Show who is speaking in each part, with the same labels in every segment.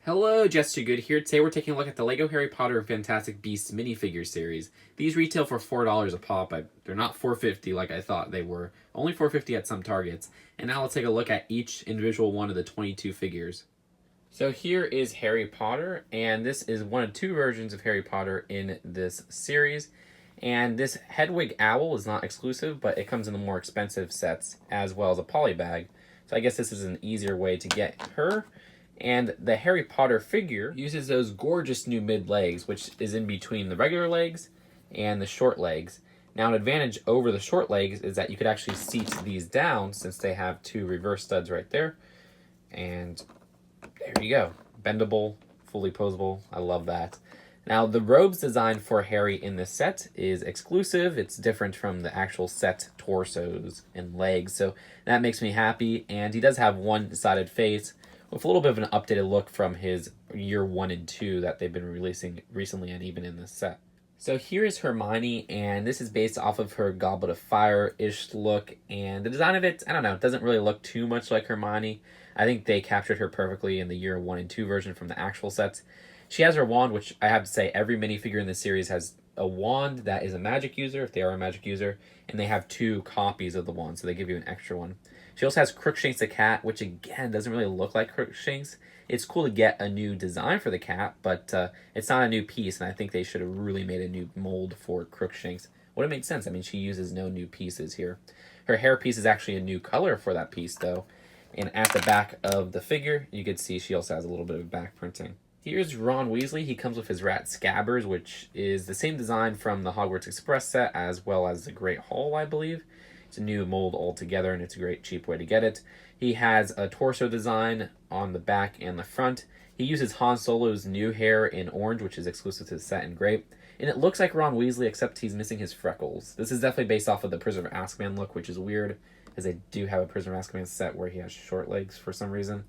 Speaker 1: Hello, Jessica Good here. Today we're taking a look at the LEGO Harry Potter and Fantastic Beasts minifigure series. These retail for $4 a pop. They're not $4.50 like I thought they were. Only $4.50 at some Targets. And now let's take a look at each individual one of the 22 figures. So here is Harry Potter, and this is one of two versions of Harry Potter in this series. And this Hedwig owl is not exclusive, but it comes in the more expensive sets as well as a polybag. So I guess this is an easier way to get her. And the Harry Potter figure uses those gorgeous new mid legs, which is in between the regular legs and the short legs. Now, an advantage over the short legs is that you could actually seat these down since they have two reverse studs right there. And there you go. Bendable, fully posable. I love that. Now, the robes design for Harry in this set is exclusive. It's different from the actual set torsos and legs, so that makes me happy. And he does have one-sided face, with a little bit of an updated look from his year 1 and 2 that they've been releasing recently and even in this set. So here is Hermione, and this is based off of her Goblet of Fire-ish look, and the design of it, I don't know, it doesn't really look too much like Hermione. I think they captured her perfectly in the year 1 and 2 version from the actual sets. She has her wand, which I have to say every minifigure in this series has a wand that is a magic user, if they are a magic user, and they have two copies of the wand, so they give you an extra one. She also has Crookshanks the cat, which again doesn't really look like Crookshanks. It's cool to get a new design for the cat, but it's not a new piece, and I think they should have really made a new mold for Crookshanks. Would have made sense. I mean, she uses no new pieces here. Her hair piece is actually a new color for that piece, though. And at the back of the figure, you can see she also has a little bit of back printing. Here's Ron Weasley. He comes with his rat Scabbers, which is the same design from the Hogwarts Express set as well as the Great Hall, I believe. It's a new mold altogether, and it's a great cheap way to get it. He has a torso design on the back and the front. He uses Han Solo's new hair in orange, which is exclusive to the set, and great. And it looks like Ron Weasley, except he's missing his freckles. This is definitely based off of the Prisoner of Azkaban look, which is weird, as they do have a Prisoner of Azkaban set where he has short legs for some reason.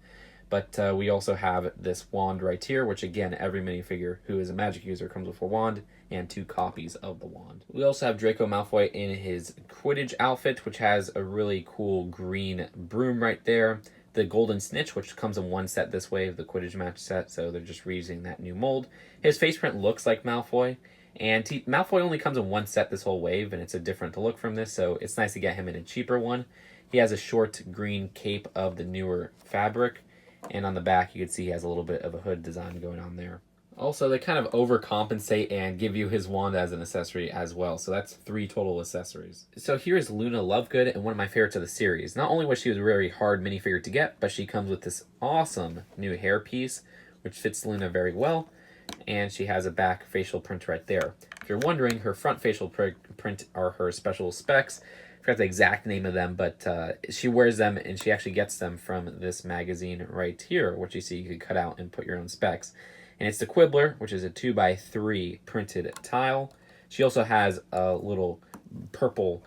Speaker 1: But we also have this wand right here, which again, every minifigure who is a magic user comes with a wand and two copies of the wand. We also have Draco Malfoy in his Quidditch outfit, which has a really cool green broom right there. The Golden Snitch, which comes in one set this way, the Quidditch match set, so they're just reusing that new mold. His face print looks like Malfoy, and Malfoy only comes in one set this whole wave, and it's a different look from this, so it's nice to get him in a cheaper one. He has a short green cape of the newer fabric, and on the back, you can see he has a little bit of a hood design going on there. Also, they kind of overcompensate and give you his wand as an accessory as well. So that's 3 total accessories. So here is Luna Lovegood, and one of my favorites of the series. Not only was she a very hard minifigure to get, but she comes with this awesome new hair piece, which fits Luna very well. And she has a back facial print right there. If you're wondering, her front facial print are her special specs. I forgot the exact name of them, but she wears them, and she actually gets them from this magazine right here, which you see you can cut out and put your own specs. And it's the Quibbler, which is a 2x3 printed tile. She also has a little purple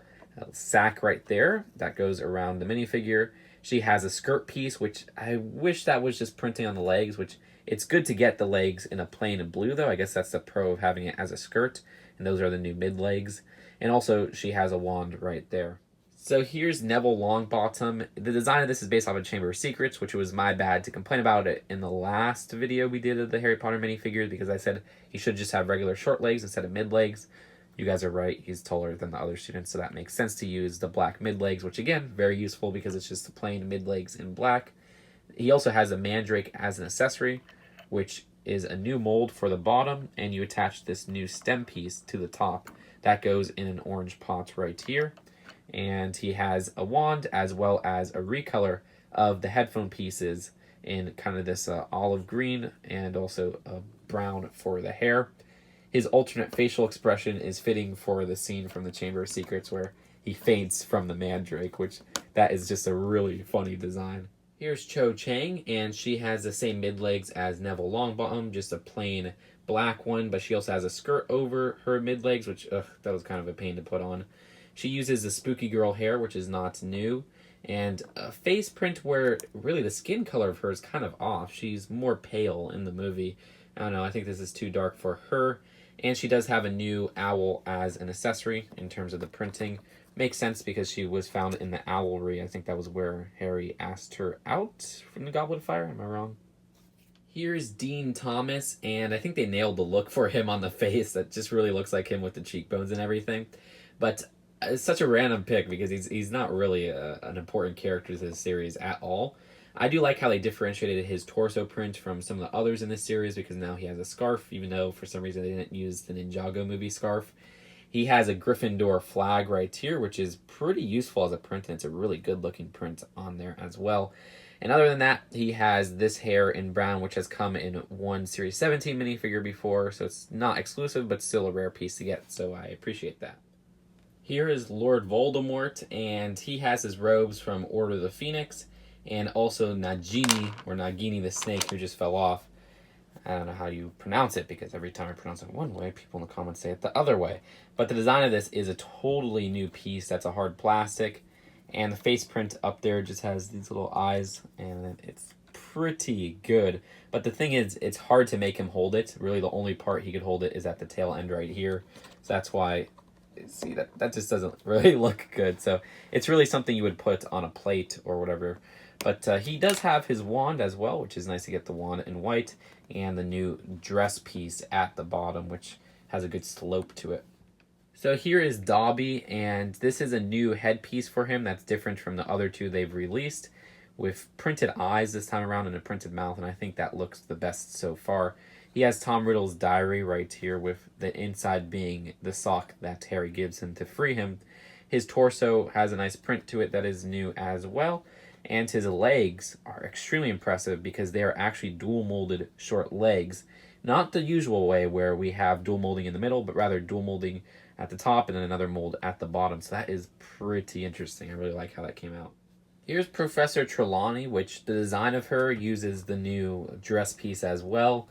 Speaker 1: sack right there that goes around the minifigure. She has a skirt piece, which I wish that was just printing on the legs, which it's good to get the legs in a plain and blue, though. I guess that's the pro of having it as a skirt, and those are the new mid legs. And also, she has a wand right there. So here's Neville Longbottom. The design of this is based off of Chamber of Secrets, which was my bad to complain about it in the last video we did of the Harry Potter minifigures, because I said he should just have regular short legs instead of mid legs. You guys are right, he's taller than the other students, so that makes sense to use the black mid legs, which again, very useful because it's just the plain mid legs in black. He also has a mandrake as an accessory, which is a new mold for the bottom, and you attach this new stem piece to the top. That goes in an orange pot right here. And he has a wand as well as a recolor of the headphone pieces in kind of this olive green and also a brown for the hair. His alternate facial expression is fitting for the scene from the Chamber of Secrets where he faints from the mandrake, which that is just a really funny design. Here's Cho Chang, and she has the same mid legs as Neville Longbottom, just a plain black one, but she also has a skirt over her mid legs, which that was kind of a pain to put on. She uses the spooky girl hair, which is not new, and a face print where really the skin color of her is kind of off. She's more pale in the movie. I don't know, I think this is too dark for her. And she does have a new owl as an accessory in terms of the printing. Makes sense because she was found in the owlry. I think that was where Harry asked her out from the Goblet of Fire. Am I wrong? Here's Dean Thomas, and I think they nailed the look for him on the face. That just really looks like him with the cheekbones and everything. But it's such a random pick because he's not really an important character to this series at all. I do like how they differentiated his torso print from some of the others in this series because now he has a scarf, even though for some reason they didn't use the Ninjago movie scarf. He has a Gryffindor flag right here, which is pretty useful as a print, and it's a really good looking print on there as well. And other than that, he has this hair in brown, which has come in one Series 17 minifigure before, so it's not exclusive, but still a rare piece to get, so I appreciate that. Here is Lord Voldemort, and he has his robes from Order of the Phoenix, and also Nagini, or Nagini the snake, who just fell off. I don't know how you pronounce it, because every time I pronounce it one way, people in the comments say it the other way. But the design of this is a totally new piece. That's a hard plastic. And the face print up there just has these little eyes, and it's pretty good. But the thing is, it's hard to make him hold it. Really, the only part he could hold it is at the tail end right here. So that's why, see, that just doesn't really look good. So it's really something you would put on a plate or whatever. But he does have his wand as well, which is nice to get the wand in white, and the new dress piece at the bottom, which has a good slope to it. So here is Dobby, and this is a new headpiece for him that's different from the other two they've released, with printed eyes this time around and a printed mouth, and I think that looks the best so far. He has Tom Riddle's diary right here, with the inside being the sock that Harry gives him to free him. His torso has a nice print to it that is new as well, and his legs are extremely impressive because they are actually dual molded short legs. Not the usual way where we have dual molding in the middle, but rather dual molding at the top and then another mold at the bottom. So that is pretty interesting. I really like how that came out. Here's Professor Trelawney, which the design of her uses the new dress piece as well.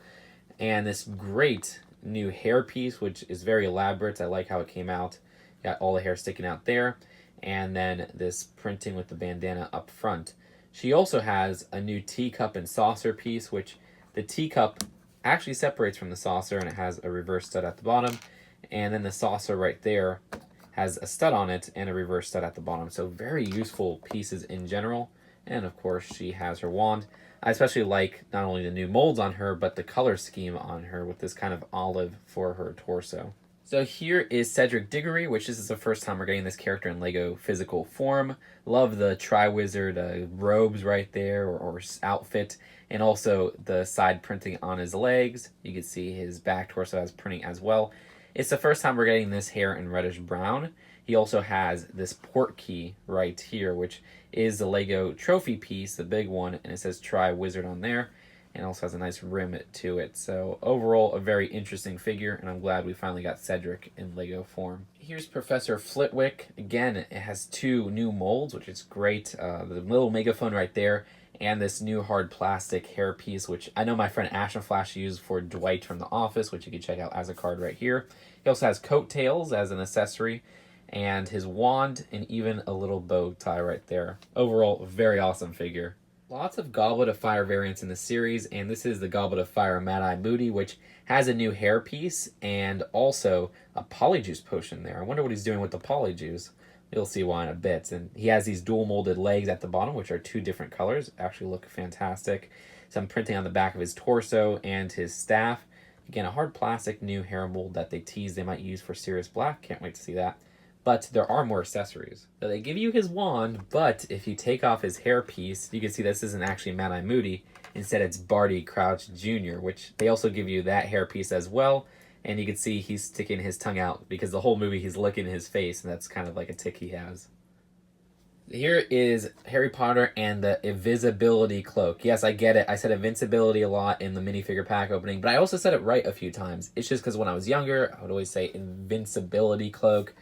Speaker 1: And this great new hair piece, which is very elaborate. I like how it came out. Got all the hair sticking out there. And then this printing with the bandana up front. She also has a new teacup and saucer piece, which the teacup actually separates from the saucer and it has a reverse stud at the bottom. And then the saucer right there has a stud on it and a reverse stud at the bottom. So very useful pieces in general. And of course she has her wand. I especially like not only the new molds on her, but the color scheme on her with this kind of olive for her torso. So here is Cedric Diggory, which this is the first time we're getting this character in LEGO physical form. Love the Triwizard robes right there, or outfit, and also the side printing on his legs. You can see his back torso has printing as well. It's the first time we're getting this hair in reddish brown. He also has this port key right here, which is the LEGO trophy piece, the big one, and it says Triwizard on there. And also has a nice rim to it. So overall, a very interesting figure, and I'm glad we finally got Cedric in LEGO form. Here's Professor Flitwick. Again, it has two new molds, which is great. The little megaphone right there, and this new hard plastic hair piece, which I know my friend Ashton Flash used for Dwight from The Office, which you can check out as a card right here. He also has coattails as an accessory, and his wand, and even a little bow tie right there. Overall, very awesome figure. Lots of Goblet of Fire variants in the series, and this is the Goblet of Fire Mad-Eye Moody, which has a new hairpiece and also a Polyjuice potion there. I wonder what he's doing with the Polyjuice. You'll see why in a bit. And he has these dual molded legs at the bottom, which are two different colors. Actually look fantastic. Some printing on the back of his torso and his staff. Again, a hard plastic new hair mold that they tease they might use for Sirius Black. Can't wait to see that. But there are more accessories. So they give you his wand, but if you take off his hairpiece, you can see this isn't actually Mad-Eye Moody. Instead, it's Barty Crouch Jr., which they also give you that hairpiece as well. And you can see he's sticking his tongue out because the whole movie he's licking his face, and that's kind of like a tick he has. Here is Harry Potter and the Invisibility Cloak. Yes, I get it. I said invincibility a lot in the minifigure pack opening, but I also said it right a few times. It's just because when I was younger, I would always say Invincibility Cloak.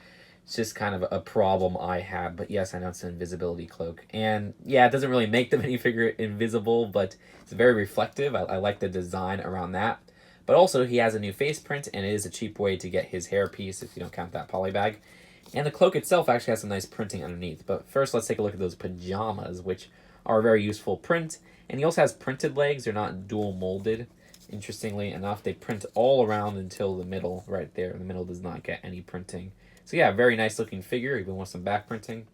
Speaker 1: It's just kind of a problem I had, but yes, I know it's an invisibility cloak. And yeah, it doesn't really make the minifigure invisible, but it's very reflective. I like the design around that. But also, he has a new face print, and it is a cheap way to get his hairpiece if you don't count that poly bag. And the cloak itself actually has some nice printing underneath. But first, let's take a look at those pajamas, which are a very useful print. And he also has printed legs. They're not dual molded. Interestingly enough, they print all around until the middle right there. The middle does not get any printing. So yeah, very nice looking figure, even with some back printing.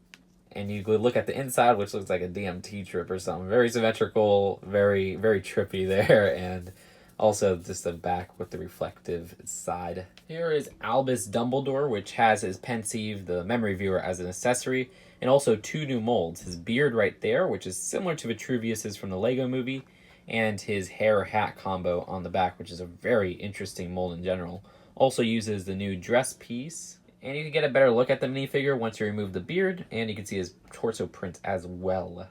Speaker 1: And you could look at the inside, which looks like a DMT trip or something. Very symmetrical, very, very trippy there. And also just the back with the reflective side. Here is Albus Dumbledore, which has his pensieve, the memory viewer, as an accessory. And also 2 new molds. His beard right there, which is similar to Vitruvius's from the Lego movie. And his hair-hat combo on the back, which is a very interesting mold in general. Also uses the new dress piece. And you can get a better look at the minifigure once you remove the beard. And you can see his torso print as well.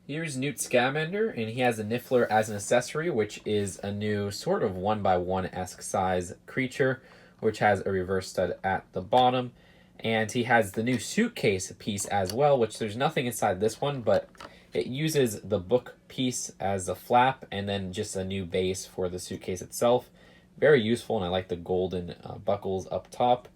Speaker 1: Here's Newt Scamander, and he has a Niffler as an accessory, which is a new sort of 1x1-esque size creature, which has a reverse stud at the bottom. And he has the new suitcase piece as well, which there's nothing inside this one, but it uses the book piece as a flap and then just a new base for the suitcase itself. Very useful, and I like the golden buckles up top.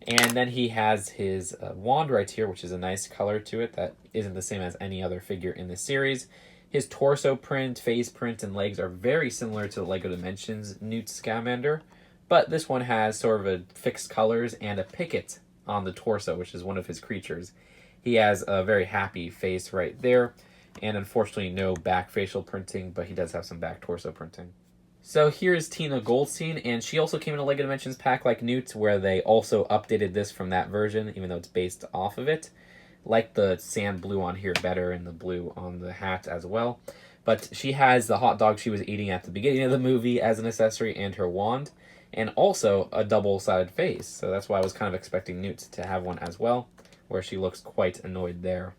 Speaker 1: And then he has his wand right here, which is a nice color to it that isn't the same as any other figure in the series. His torso print, face print, and legs are very similar to the LEGO Dimensions Newt Scamander, but this one has sort of a fixed colors and a picket on the torso, which is one of his creatures. He has a very happy face right there, and unfortunately no back facial printing, but he does have some back torso printing. So here's Queenie Goldstein, and she also came in a LEGO Dimensions pack like Newt, where they also updated this from that version, even though it's based off of it. Like the sand blue on here better, and the blue on the hat as well. But she has the hot dog she was eating at the beginning of the movie as an accessory, and her wand, and also a double-sided face. So that's why I was kind of expecting Newt to have one as well, where she looks quite annoyed there.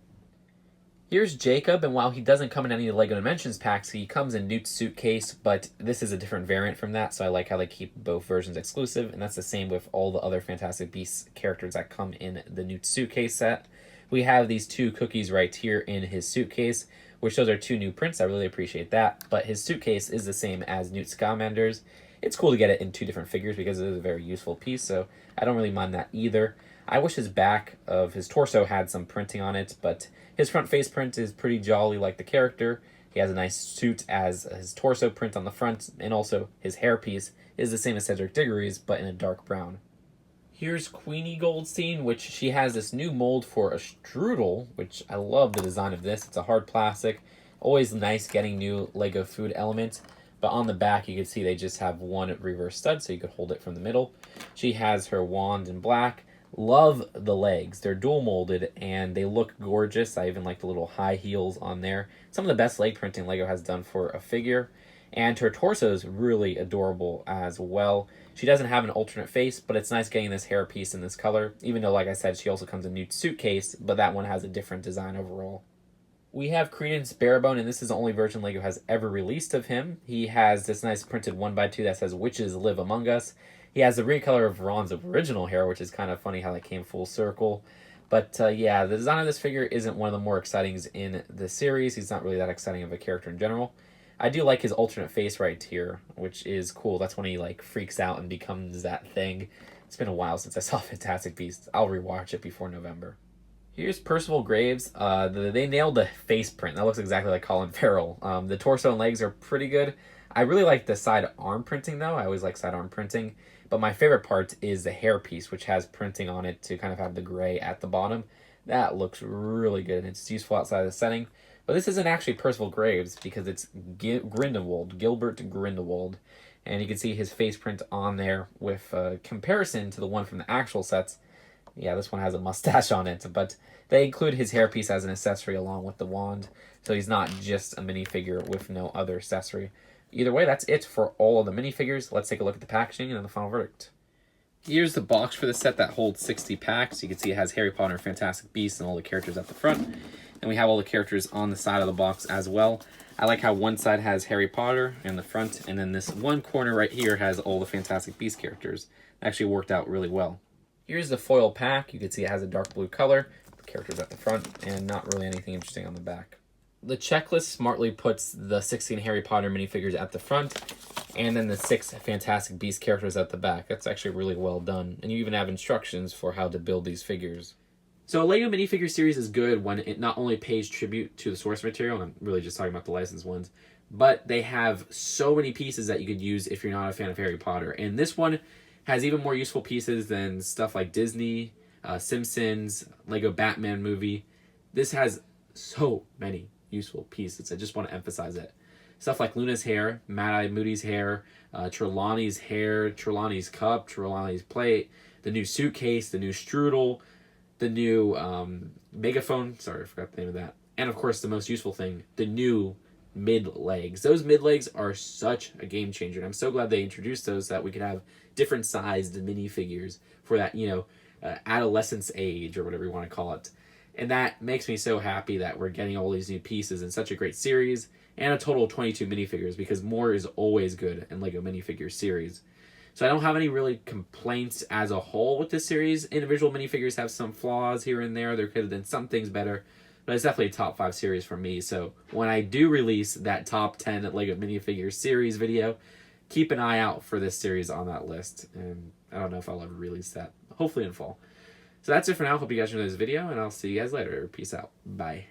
Speaker 1: Here's Jacob, and while he doesn't come in any of the LEGO Dimensions packs, he comes in Newt's suitcase, but this is a different variant from that, so I like how they keep both versions exclusive, and that's the same with all the other Fantastic Beasts characters that come in the Newt suitcase set. We have these 2 cookies right here in his suitcase, which those are 2 new prints. I really appreciate that, but his suitcase is the same as Newt Scamander's. It's cool to get it in 2 different figures because it is a very useful piece, so I don't really mind that either. I wish his back of his torso had some printing on it, but his front face print is pretty jolly like the character. He has a nice suit as his torso print on the front, and also his hairpiece is the same as Cedric Diggory's, but in a dark brown. Here's Queenie Goldstein, which she has this new mold for a strudel, which I love the design of this. It's a hard plastic. Always nice getting new LEGO food elements. But on the back, you can see they just have one reverse stud, so you could hold it from the middle. She has her wand in black. Love the legs. They're dual molded, and they look gorgeous. I even like the little high heels on there. Some of the best leg printing LEGO has done for a figure. And her torso is really adorable as well. She doesn't have an alternate face, but it's nice getting this hair piece in this color. Even though, like I said, she also comes in Newt's suitcase, but that one has a different design overall. We have Credence Barebone, and this is the only version LEGO has ever released of him. He has this nice printed 1x2 that says, "Witches live among us." He has the recolor of Ron's original hair, which is kind of funny how that came full circle. But yeah, the design of this figure isn't one of the more exciting in the series. He's not really that exciting of a character in general. I do like his alternate face right here, which is cool. That's when he like freaks out and becomes that thing. It's been a while since I saw Fantastic Beasts. I'll rewatch it before November. Here's Percival Graves. They nailed the face print. That looks exactly like Colin Farrell. The torso and legs are pretty good. I really like the side arm printing, though. I always like side arm printing. But my favorite part is the hair piece, which has printing on it to kind of have the gray at the bottom. That looks really good, and it's useful outside of the setting. But this isn't actually Percival Graves because it's Grindelwald, Gilbert Grindelwald. And you can see his face print on there with comparison to the one from the actual sets. Yeah, this one has a mustache on it, but they include his hairpiece as an accessory along with the wand. So he's not just a minifigure with no other accessory. Either way, that's it for all of the minifigures. Let's take a look at the packaging and then the final verdict. Here's the box for the set that holds 60 packs. You can see it has Harry Potter and Fantastic Beasts and all the characters at the front. And we have all the characters on the side of the box as well. I like how one side has Harry Potter in the front, and then this one corner right here has all the Fantastic Beasts characters. It actually worked out really well. Here's the foil pack. You can see it has a dark blue color, the characters at the front, and not really anything interesting on the back. The checklist smartly puts the 16 Harry Potter minifigures at the front, and then the 6 Fantastic Beasts characters at the back. That's actually really well done, and you even have instructions for how to build these figures. So a LEGO minifigure series is good when it not only pays tribute to the source material, and I'm really just talking about the licensed ones, but they have so many pieces that you could use if you're not a fan of Harry Potter. And this one has even more useful pieces than stuff like Disney, Simpsons, LEGO Batman movie. this has so many useful pieces. I just want to emphasize it. Stuff like Luna's hair, Mad-Eye Moody's hair, Trelawney's hair, Trelawney's cup, Trelawney's plate, the new suitcase, the new strudel, the new megaphone. Sorry, I forgot the name of that. And of course, the most useful thing, the new mid-legs. Those mid-legs are such a game changer. And I'm so glad they introduced those so that we could have different sized minifigures for that, adolescence age or whatever you want to call it. And that makes me so happy that we're getting all these new pieces in such a great series, and a total of 22 minifigures, because more is always good in LEGO minifigure series. So I don't have any really complaints as a whole with this series. Individual minifigures have some flaws here and there. There could have been some things better, but it's definitely a top 5 series for me. So when I do release that top 10 LEGO minifigure series video, keep an eye out for this series on that list. And I don't know if I'll ever release that. Hopefully in fall. So that's it for now. Hope you guys enjoyed this video, and I'll see you guys later. Peace out. Bye.